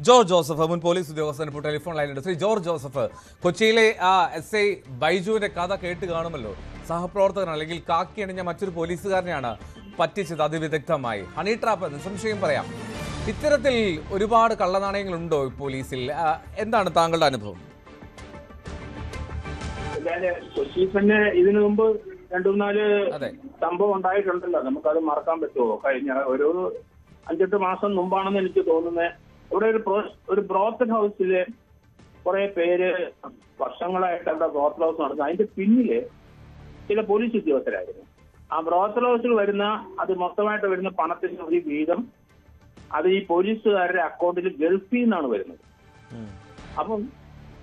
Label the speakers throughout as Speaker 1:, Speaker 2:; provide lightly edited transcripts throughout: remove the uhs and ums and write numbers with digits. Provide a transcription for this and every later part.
Speaker 1: George Joseph, മുൻ police ഉദ്യോഗസ്ഥൻ, ഇപ്പോൾ ടെലിഫോൺ ലൈനിലുണ്ട്. ശ്രീ ജോർജ് ജോസഫ്, കൊച്ചിയിലെ ആ എസ് ഐ ബൈജുവിന്റെ കഥ കേട്ട് കാണുമല്ലോ. സഹപ്രവർത്തകൻ അല്ലെങ്കിൽ കാക്കി അണിഞ്ഞ മറ്റൊരു പോലീസുകാരനെയാണ് പറ്റിച്ചത് അതിവിദഗ്ധമായി. ഹണി ട്രാപ്പ് നിസ്സംശയം പറയാം. ഇത്തരത്തിൽ ഒരുപാട് കള്ളനാണയങ്ങളുണ്ടോ പോലീസിൽ? എന്താണ് താങ്കളുടെ അനുഭവം?
Speaker 2: കൊച്ചിയിൽ തന്നെ ഇതിനു മുമ്പ് 2-4 സംഭവം ഉണ്ടായിട്ടുണ്ടല്ലോ. നമുക്കത് മറക്കാൻ പറ്റുമോ? കഴിഞ്ഞ ഒരു 5-8 മാസം മുമ്പാണെന്ന് എനിക്ക് തോന്നുന്നത്. ഇവിടെ ഒരു ബ്രോത്തൽ ഹൗസില് കുറെ പേര് വർഷങ്ങളായിട്ട് അവിടെ ബ്രോത്തൽ ഹൗസ് നടന്നു. അതിന്റെ പിന്നില് ചില പോലീസ് ഉദ്യോഗസ്ഥരായിരുന്നു. ആ ബ്രോത്തൽ ഹൗസിൽ വരുന്ന അത് മൊത്തമായിട്ട് വരുന്ന പണത്തിന്റെ ഒരു വീതം അത് ഈ പോലീസുകാരുടെ അക്കൗണ്ടിൽ ഗൾഫിൽ നിന്നാണ് വരുന്നത്. അപ്പം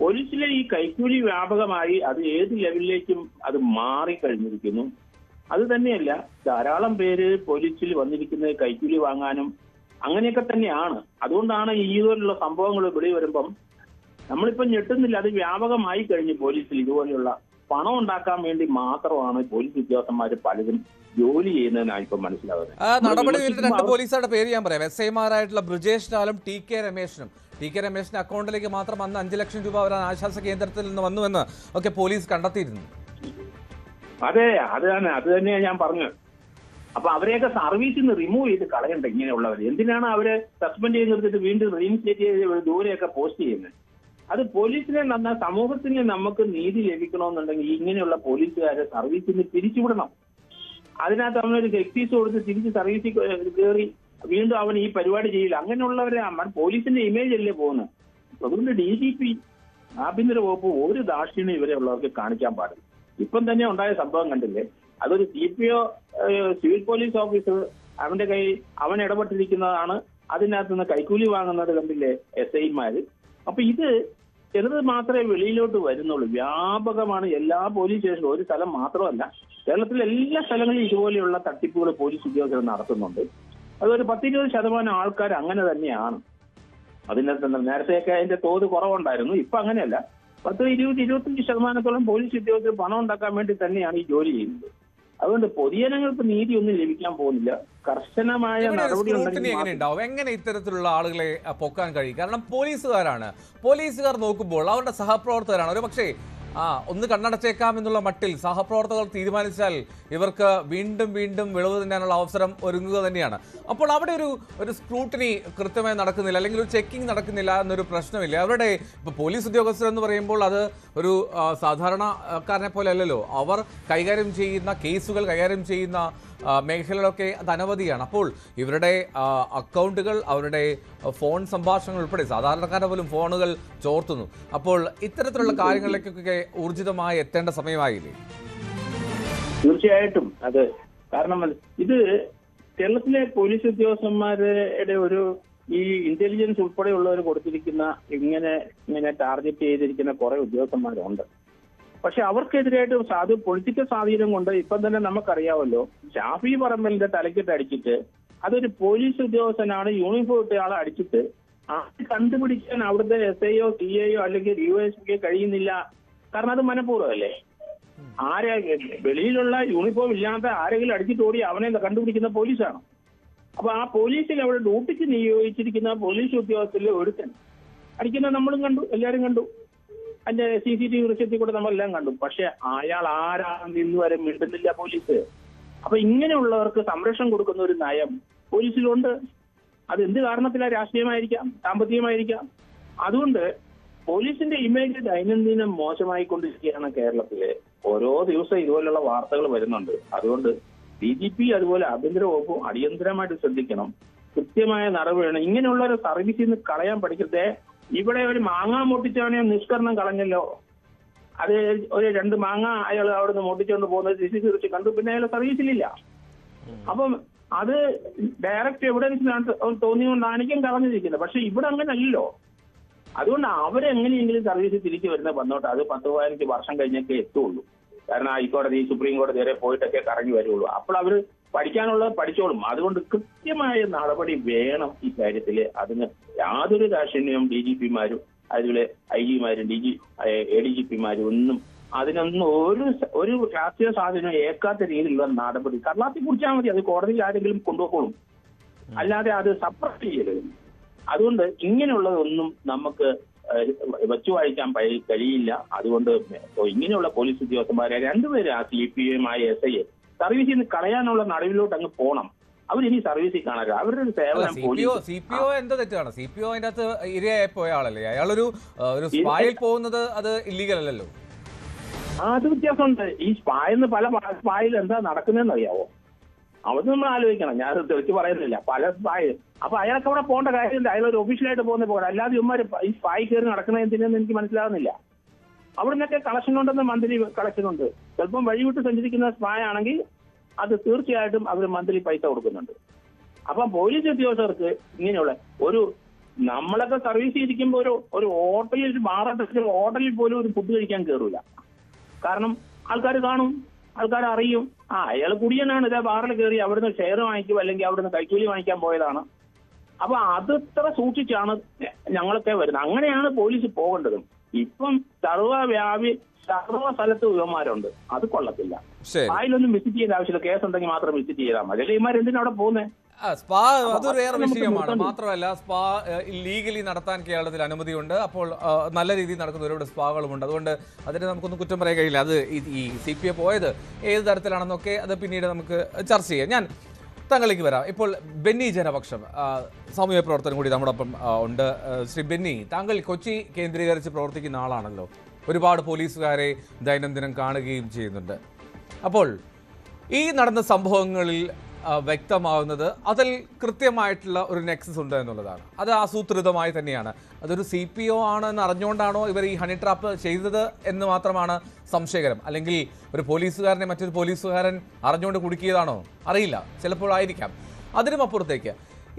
Speaker 2: പോലീസിലെ ഈ കൈക്കൂലി വ്യാപകമായി അത് ഏത് ലെവലിലേക്കും അത് മാറിക്കഴിഞ്ഞിരിക്കുന്നു. അത് തന്നെയല്ല, ധാരാളം പേര് പോലീസിൽ വന്നിരിക്കുന്നത് കൈക്കൂലി വാങ്ങാനും അങ്ങനെയൊക്കെ തന്നെയാണ്. അതുകൊണ്ടാണ് ഈ ഇതുപോലുള്ള സംഭവങ്ങൾ വെളി വരുമ്പം നമ്മളിപ്പം ഞെട്ടുന്നില്ല. അത് വ്യാപകമായി കഴിഞ്ഞു. പോലീസിൽ ഇതുപോലെയുള്ള പണം ഉണ്ടാക്കാൻ വേണ്ടി മാത്രമാണ് പോലീസ് ഉദ്യോഗസ്ഥന്മാർ പലരും ജോലി ചെയ്യുന്നതിനാണ് ഇപ്പം മനസ്സിലാവുന്നത്.
Speaker 1: നടപടി നേരിട്ട് 2 പോലീസുകാരുടെ പേര് ഞാൻ പറയാം. എസ് ഐമാരായിട്ടുള്ള ബ്രിജേഷ് ലാലും ടി കെ രമേശിന്റെ അക്കൗണ്ടിലേക്ക് മാത്രം വന്ന് 5 ലക്ഷം രൂപ വരാൻ ആശ്വാസ കേന്ദ്രത്തിൽ നിന്ന് വന്നുവെന്ന് ഒക്കെ പോലീസ് കണ്ടെത്തിയിരുന്നു.
Speaker 2: അതെ, അത് തന്നെയാണ് ഞാൻ പറഞ്ഞത്. അപ്പൊ അവരെയൊക്കെ സർവീസിൽ നിന്ന് റിമൂവ് ചെയ്ത് കളയണ്ട. ഇങ്ങനെയുള്ളവർ എന്തിനാണ് അവരെ സസ്പെൻഡ് ചെയ്ത് നിർത്തിയിട്ട് വീണ്ടും റീഇൻസ്റ്റേറ്റ് ചെയ്ത് ദൂരെയൊക്കെ പോസ്റ്റ് ചെയ്യുന്നത്? അത് പോലീസിനെ സമൂഹത്തിന് നമുക്ക് നീതി ലഭിക്കണമെന്നുണ്ടെങ്കിൽ ഇങ്ങനെയുള്ള പോലീസുകാരെ സർവീസിൽ നിന്ന് പിരിച്ചുവിടണം. അതിനകത്ത് അവനൊരു എക്സീസ് കൊടുത്ത് തിരിച്ച് സർവീസിൽ കയറി വീണ്ടും അവൻ ഈ പരിപാടി ചെയ്യില്ല. അങ്ങനെയുള്ളവരെ പോലീസിന്റെ ഇമേജ് അല്ലേ പോകുന്നത്. അതുകൊണ്ട് DGP ആഭ്യന്തര വകുപ്പ് ഒരു ദാക്ഷിണ്യം ഇവരെ ഉള്ളവർക്ക് കാണിക്കാൻ പാടില്ല. ഇപ്പം തന്നെ ഉണ്ടായ സംഭവം കണ്ടില്ലേ? അതൊരു CPO സിവിൽ പോലീസ് ഓഫീസർ അവൻ ഇടപെട്ടിരിക്കുന്നതാണ്. അതിനകത്ത് നിന്ന് കൈക്കൂലി വാങ്ങുന്നത് കണ്ടില്ലേ SIമാര്. അപ്പൊ ഇത് ചെറുത് മാത്രമേ വെളിയിലോട്ട് വരുന്നുള്ളൂ. വ്യാപകമാണ് എല്ലാ പോലീസ് സ്റ്റേഷനും. ഒരു സ്ഥലം മാത്രമല്ല, കേരളത്തിലെ എല്ലാ സ്ഥലങ്ങളിലും ഇതുപോലെയുള്ള തട്ടിപ്പുകൾ പോലീസ് ഉദ്യോഗസ്ഥർ നടത്തുന്നുണ്ട്. അതൊരു 10-20% ആൾക്കാർ അങ്ങനെ തന്നെയാണ്. അതിനകത്ത് നേരത്തെയൊക്കെ അതിന്റെ തോത് കുറവുണ്ടായിരുന്നു. ഇപ്പൊ അങ്ങനെയല്ല. 10-20-25% പോലീസ് ഉദ്യോഗസ്ഥർ പണം ഉണ്ടാക്കാൻ വേണ്ടി തന്നെയാണ് ഈ ജോലി ചെയ്യുന്നത്. അതുകൊണ്ട് പൊതുജനങ്ങൾക്ക് നീതി ഒന്നും ലഭിക്കാൻ പോകുന്നില്ല. കർശനമായ നടപടി
Speaker 1: എങ്ങനെ ഇത്തരത്തിലുള്ള ആളുകളെ പൊക്കാൻ കഴിയും? കാരണം പോലീസുകാർ നോക്കുമ്പോൾ അവരുടെ സഹപ്രവർത്തകരാണ്. ഒരു പക്ഷേ ഒന്ന് കണ്ണടച്ചേക്കാം എന്നുള്ള മട്ടിൽ സഹപ്രവർത്തകർ തീരുമാനിച്ചാൽ ഇവർക്ക് വീണ്ടും വിളവ് തിന്നാനുള്ള അവസരം ഒരുങ്ങുക തന്നെയാണ്. അപ്പോൾ അവിടെ ഒരു സ്ക്രൂട്ടിനി കൃത്യമായി നടക്കുന്നില്ല, അല്ലെങ്കിൽ ഒരു ചെക്കിംഗ് നടക്കുന്നില്ല എന്നൊരു പ്രശ്നമില്ല. അവരുടെ ഇപ്പോൾ പോലീസ് ഉദ്യോഗസ്ഥർ എന്ന് പറയുമ്പോൾ അത് ഒരു സാധാരണക്കാരനെ പോലെ അല്ലല്ലോ. അവർ കൈകാര്യം ചെയ്യുന്ന കേസുകൾ കൈകാര്യം ചെയ്യുന്ന മേഖലകളൊക്കെ അത് അനവധിയാണ്. അപ്പോൾ ഇവരുടെ അക്കൗണ്ടുകൾ, അവരുടെ ഫോൺ സംഭാഷണങ്ങൾ ഉൾപ്പെടെ സാധാരണക്കാരുടെ പോലും ഫോണുകൾ ചോർത്തുന്നു. അപ്പോൾ ഇത്തരത്തിലുള്ള കാര്യങ്ങളിലേക്കൊക്കെ ഊർജിതമായി എത്തേണ്ട സമയമായില്ലേ?
Speaker 2: തീർച്ചയായിട്ടും. അത് കാരണം ഇത് കേരളത്തിലെ പോലീസ് ഉദ്യോഗസ്ഥന്മാരുടെ ഈ ഇന്റലിജൻസ് ഉൾപ്പെടെയുള്ളവർ കൊടുത്തിരിക്കുന്ന ഇങ്ങനെ ടാർഗറ്റ് ചെയ്തിരിക്കുന്ന കുറെ ഉദ്യോഗസ്ഥന്മാരുണ്ട്. പക്ഷെ അവർക്കെതിരായിട്ട് പൊളിറ്റിക്കൽ സ്വാധീനം കൊണ്ട് ഇപ്പം തന്നെ നമുക്കറിയാമല്ലോ, ഷാഫി പറമ്പലിന്റെ തലക്കിട്ട് അടിച്ചിട്ട് അതൊരു പോലീസ് ഉദ്യോഗസ്ഥനാണ്, യൂണിഫോം ഇട്ട ആളെ അടിച്ചിട്ട് അത് കണ്ടുപിടിക്കാൻ അവിടുത്തെ SIയോ CIയോ അല്ലെങ്കിൽ DYSPയോ കഴിയുന്നില്ല. കാരണം അത് മനഃപൂർവ്വമല്ലേ. വെളിയിലുള്ള യൂണിഫോം ഇല്ലാത്ത ആരെങ്കിലും അടിച്ചിട്ട് ഓടി അവനെ കണ്ടുപിടിക്കുന്ന പോലീസാണ്. അപ്പൊ ആ പോലീസിൽ അവിടെ ഡ്യൂട്ടിക്ക് നിയോഗിച്ചിരിക്കുന്ന പോലീസ് ഉദ്യോഗസ്ഥരിൽ ഒരുത്തൻ അടിക്കുന്നത് നമ്മളും കണ്ടു, എല്ലാവരും കണ്ടു. അതിന്റെ CCTV ദൃശ്യത്തിൽ കൂടെ നമ്മളെല്ലാം കണ്ടു. പക്ഷെ അയാൾ ആരാണെന്ന് ഇന്ന് വരെ മിണ്ടുന്നില്ല പോലീസ്. അപ്പൊ ഇങ്ങനെയുള്ളവർക്ക് സംരക്ഷണം കൊടുക്കുന്ന ഒരു നയം പോലീസിലുണ്ട്. അത് എന്ത് കാരണത്തിലാണ്? രാഷ്ട്രീയമായിരിക്കാം, സാമ്പത്തികമായിരിക്കാം. അതുകൊണ്ട് പോലീസിന്റെ ഇമേജ് ദൈനംദിനം മോശമായിക്കൊണ്ടിരിക്കുകയാണ് കേരളത്തില്. ഓരോ ദിവസവും ഇതുപോലുള്ള വാർത്തകൾ വരുന്നുണ്ട്. അതുകൊണ്ട് DGP അതുപോലെ ആഭ്യന്തര വകുപ്പും അടിയന്തരമായിട്ട് ശ്രദ്ധിക്കണം. കൃത്യമായ നടപടി വേണം. ഇങ്ങനെയുള്ള ഒരു സർവീസിൽ നിന്ന് കളയാൻ പഠിക്കട്ടെ. ഇവിടെ ഒരു മാങ്ങ പൊട്ടിച്ചവനെ നിഷ്കരണം കളഞ്ഞല്ലോ. അത് ഒരു 2 മാങ്ങ അയാൾ അവിടെ നിന്ന് പൊട്ടിച്ചുകൊണ്ട് പോകുന്നത് CCTV കണ്ടു. പിന്നെ അയാൾ സർവീസിലില്ല. അപ്പം അത് ഡയറക്റ്റ് എവിഡൻസിനാണ് തോന്നിയുകൊണ്ടായിരിക്കും കളഞ്ഞിരിക്കുന്നത്. പക്ഷെ ഇവിടെ അങ്ങനെ അല്ലല്ലോ. അതുകൊണ്ട് അവരെങ്ങനെയെങ്കിലും സർവീസ് തിരിച്ചു വരുന്ന വന്നോട്ടെ. അത് 10-15 വർഷം കഴിഞ്ഞൊക്കെ എത്തുള്ളൂ. കാരണം ഹൈക്കോടതി, സുപ്രീം കോടതി വരെ പോയിട്ടൊക്കെ കറങ്ങി വരുള്ളൂ. അപ്പോൾ അവർ പഠിക്കാനുള്ളത് പഠിച്ചോളും. അതുകൊണ്ട് കൃത്യമായ നടപടി വേണം ഈ കാര്യത്തില്. അതിന് യാതൊരു രാഷ്ട്രീയവും DGPമാരും അതുപോലെ IG-മാരും ADGPമാരും ഒന്നും അതിനൊന്നും ഒരു രാഷ്ട്രീയ സ്വാധീനം ഏക്കാത്ത രീതിയിലുള്ള നടപടി കർണാടകത്തിൽ കുറിച്ചാൽ മതി. അത് കോടതിയിൽ ആരെങ്കിലും കൊണ്ടുപോയിക്കോളും. അല്ലാതെ അത് സപ്രസ് ചെയ്യരുത്. അതുകൊണ്ട് ഇങ്ങനെയുള്ളതൊന്നും നമുക്ക് വെച്ചു വായിക്കാൻ കഴിയില്ല. അതുകൊണ്ട് ഇങ്ങനെയുള്ള പോലീസ് ഉദ്യോഗസ്ഥന്മാരെ രണ്ടുപേരും ആ CPM SI സർവീസിൽ നിന്ന് കളയാനുള്ള നടവിലോട്ട് അങ്ങ് പോകണം. അവരിനി സർവീസിൽ കാണരുത്. അവരുടെ ഒരു സേവനം
Speaker 1: CPO എന്താ തെറ്റാണ്? CPO അതിന്റെ അകത്ത് ഇരയായി പോയ ആളല്ലേ? അയാളൊരു സ്പായിൽ പോകുന്നത് അത് ഇല്ലീഗൽ അല്ലല്ലോ.
Speaker 2: അത് വ്യത്യാസമുണ്ട്. ഈ സ്പായെന്ന് പല സ്പായിൽ എന്താ നടക്കുന്നതെന്ന് അറിയാവോ? അവിടെ നമ്മൾ ആലോചിക്കണം. ഞാൻ തെളിച്ച് പറയുന്നില്ല. പല സ്പായ്. അപ്പൊ അയാൾക്ക് അവിടെ പോകേണ്ട കാര്യമില്ല. അയാളൊരു ഒഫീഷ്യലായിട്ട് പോകുന്ന പോകണം. അല്ലാതെ ഇവന്മാര് ഈ സ്പായി കയറി നടക്കുന്നത് എന്തിനെന്ന് എനിക്ക് മനസ്സിലാകുന്നില്ല. അവിടെ നിന്നൊക്കെ കളക്ഷൻ ഉണ്ടെന്ന് മന്ത്ലി കളക്ഷൻ ഉണ്ട്. ചിലപ്പം വഴിവിട്ട് സഞ്ചരിക്കുന്ന സ്പായ് ആണെങ്കിൽ അത് തീർച്ചയായിട്ടും അവർ മന്ത്ലി പൈസ കൊടുക്കുന്നുണ്ട്. അപ്പം പോലീസ് ഉദ്യോഗസ്ഥർക്ക് ഇങ്ങനെയുള്ള നമ്മളൊക്കെ സർവീസ് ഇരിക്കുമ്പോൾ ഒരു ഹോട്ടലിൽ ഹോട്ടലിൽ പോലും ഒരു ഫുഡ് കഴിക്കാൻ കയറൂല. കാരണം ആൾക്കാർ കാണും, ആൾക്കാർ അറിയും. അയാൾ കുടിയനാണ്, ഇതാ ബാറിൽ കയറി അവിടുന്ന് ഷെയർ വാങ്ങിക്കും അല്ലെങ്കിൽ അവിടുന്ന് കൈക്കൂലി വാങ്ങിക്കാൻ പോയതാണ്. അപ്പൊ അതിത്ര സൂക്ഷിച്ചാണ് ഞങ്ങളൊക്കെ വരുന്നത്. അങ്ങനെയാണ് പോലീസ് പോകേണ്ടതും. ഇപ്പം സർവ്വ സ്ഥലത്ത് യുവമാരുണ്ട്. അത് കൊള്ളത്തില്ല. അതിലൊന്നും വിസിറ്റ് ചെയ്യേണ്ട ആവശ്യമില്ല. കേസ് ഉണ്ടെങ്കിൽ മാത്രം വിസിറ്റ് ചെയ്താൽ മതി. അല്ലെങ്കിൽ ഇമാർ എന്തിനാ അവിടെ പോകുന്നത്?
Speaker 1: സ്പാ അതൊരു വേറെ വിഷയമാണ്. മാത്രമല്ല സ്പാ ലീഗലി നടത്താൻ കേരളത്തിൽ അനുമതിയുണ്ട്. അപ്പോൾ നല്ല രീതിയിൽ നടക്കുന്ന ഒരുപാട് സ്പാകളുമുണ്ട്. അതുകൊണ്ട് അതിന് നമുക്കൊന്നും കുറ്റം പറയാൻ കഴിയില്ല. അത് ഈ CPO പോയത് ഏത് തരത്തിലാണെന്നൊക്കെ അത് പിന്നീട് നമുക്ക് ചർച്ച ചെയ്യാം. ഞാൻ താങ്കളിലേക്ക് വരാം. ഇപ്പോൾ ബെന്നി ജനപക്ഷം സാമൂഹ്യ പ്രവർത്തനം കൂടി നമ്മോടൊപ്പം ഉണ്ട്. ശ്രീ ബെന്നി, താങ്കൾ കൊച്ചി കേന്ദ്രീകരിച്ച് പ്രവർത്തിക്കുന്ന ആളാണല്ലോ. ഒരുപാട് പോലീസുകാരെ ദൈനംദിനം കാണുകയും ചെയ്യുന്നുണ്ട്. അപ്പോൾ ഈ നടന്ന സംഭവങ്ങളിൽ വ്യക്തമാവുന്നത് അതിൽ കൃത്യമായിട്ടുള്ള ഒരു നെക്സസ് ഉണ്ട് എന്നുള്ളതാണ്. അത് ആസൂത്രിതമായി തന്നെയാണ്. അതൊരു CPO ആണെന്ന് അറിഞ്ഞുകൊണ്ടാണോ ഇവർ ഈ ഹണി ട്രാപ്പ് ചെയ്തത് എന്ന് മാത്രമാണ് സംശയകരം. അല്ലെങ്കിൽ ഒരു പോലീസുകാരനെ മറ്റൊരു പോലീസുകാരൻ അറിഞ്ഞുകൊണ്ട് കുടുക്കിയതാണോ? അറിയില്ല, ചിലപ്പോൾ ആയിരിക്കാം. അതിനും അപ്പുറത്തേക്ക്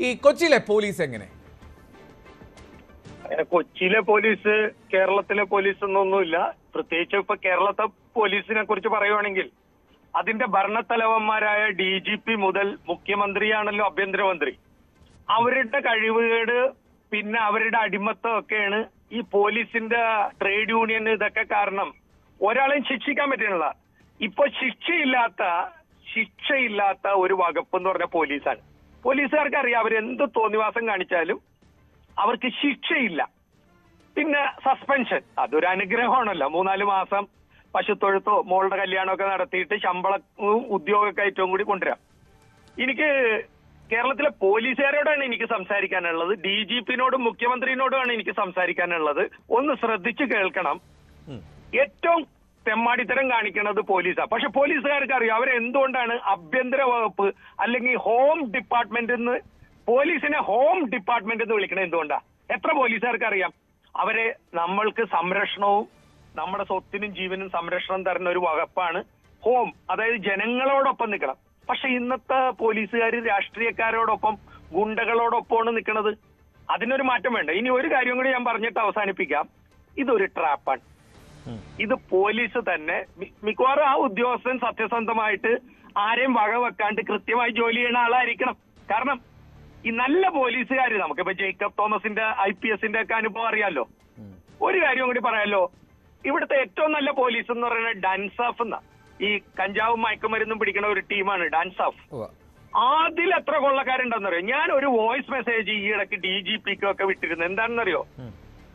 Speaker 1: ഈ കൊച്ചിയിലെ പോലീസ് എങ്ങനെ?
Speaker 3: കൊച്ചിയിലെ പോലീസ് കേരളത്തിലെ പോലീസ് എന്നൊന്നുമില്ല. പ്രത്യേകിച്ച് ഇപ്പൊ കേരളത്തെ പോലീസിനെ കുറിച്ച് പറയുവാണെങ്കിൽ അതിന്റെ ഭരണത്തലവന്മാരായ DGP മുതൽ മുഖ്യമന്ത്രിയാണല്ലോ ആഭ്യന്തരമന്ത്രി. അവരുടെ കഴിവുകേട് പിന്നെ അവരുടെ അടിമത്തം ഒക്കെയാണ് ഈ പോലീസിന്റെ ട്രേഡ് യൂണിയൻ ഇതൊക്കെ കാരണം ഒരാളെയും ശിക്ഷിക്കാൻ പറ്റുന്നില്ല. ഇപ്പൊ ശിക്ഷയില്ലാത്ത ഒരു വകുപ്പ് എന്ന് പറഞ്ഞ പോലീസാണ്. പോലീസുകാർക്ക് അറിയാം അവരെന്ത് തോന്നിവാസം കാണിച്ചാലും അവർക്ക് ശിക്ഷയില്ല. പിന്നെ സസ്പെൻഷൻ അതൊരു അനുഗ്രഹമാണല്ലോ. 3-4 മാസം പശുത്തൊഴുത്തോ മോളുടെ കല്യാണമൊക്കെ നടത്തിയിട്ട് ശമ്പളവും ഉദ്യോഗക്കയറ്റവും കൂടി കൊണ്ടുവരാം. എനിക്ക് കേരളത്തിലെ പോലീസുകാരോടാണ് എനിക്ക് സംസാരിക്കാനുള്ളത്. DGPനോടും മുഖ്യമന്ത്രിനോടുമാണ് എനിക്ക് സംസാരിക്കാനുള്ളത്. ഒന്ന് ശ്രദ്ധിച്ചു കേൾക്കണം. ഏറ്റവും തെമ്മാടിത്തരം കാണിക്കുന്നത് പോലീസാണ്. പക്ഷെ പോലീസുകാർക്ക് അറിയാം അവരെന്തുകൊണ്ടാണ് ആഭ്യന്തര വകുപ്പ് അല്ലെങ്കിൽ ഹോം ഡിപ്പാർട്ട്മെന്റ് എന്ന് പോലീസിനെ ഹോം ഡിപ്പാർട്ട്മെന്റ് എന്ന് വിളിക്കണത് എന്തുകൊണ്ടാ? എത്ര പോലീസുകാർക്ക് അറിയാം? അവരെ നമ്മൾക്ക് സംരക്ഷണവും നമ്മുടെ സ്വത്തിനും ജീവനും സംരക്ഷണം തരുന്ന ഒരു വകുപ്പാണ് ഹോം. അതായത് ജനങ്ങളോടൊപ്പം നിൽക്കണം. പക്ഷെ ഇന്നത്തെ പോലീസുകാർ രാഷ്ട്രീയക്കാരോടൊപ്പം ഗുണ്ടകളോടൊപ്പമാണ് നിൽക്കുന്നത്. അതിനൊരു മാറ്റം വേണ്ട. ഇനി ഒരു കാര്യം കൂടി ഞാൻ പറഞ്ഞിട്ട് അവസാനിപ്പിക്കാം. ഇതൊരു ട്രാപ്പാണ്. ഇത് പോലീസ് തന്നെ മിക്കവാറും ആ ഉദ്യോഗസ്ഥൻ സത്യസന്ധമായിട്ട് ആരെയും വകവെക്കാണ്ട് കൃത്യമായി ജോലി ചെയ്യുന്ന ആളായിരിക്കണം. കാരണം ഈ നല്ല പോലീസുകാർ നമുക്കിപ്പോ ജേക്കബ് തോമസിന്റെ IPSന്റെ ഒക്കെ അനുഭവം അറിയാലോ. ഒരു കാര്യം കൂടി പറയാലോ. ഇവിടുത്തെ ഏറ്റവും നല്ല പോലീസ് എന്ന് പറയുന്നത് ഡാൻസാഫ് എന്നാ. ഈ കഞ്ചാവും മയക്കുമരുന്നും പിടിക്കുന്ന ഒരു ടീമാണ് ഡാൻസാഫ്. അതിൽ എത്ര കൊള്ളക്കാരുണ്ടെന്നറിയോ? ഞാൻ ഒരു വോയിസ് മെസ്സേജ് ഈ ഇടയ്ക്ക് DGPക്കും ഒക്കെ വിട്ടിരുന്നു. എന്താണെന്നറിയോ?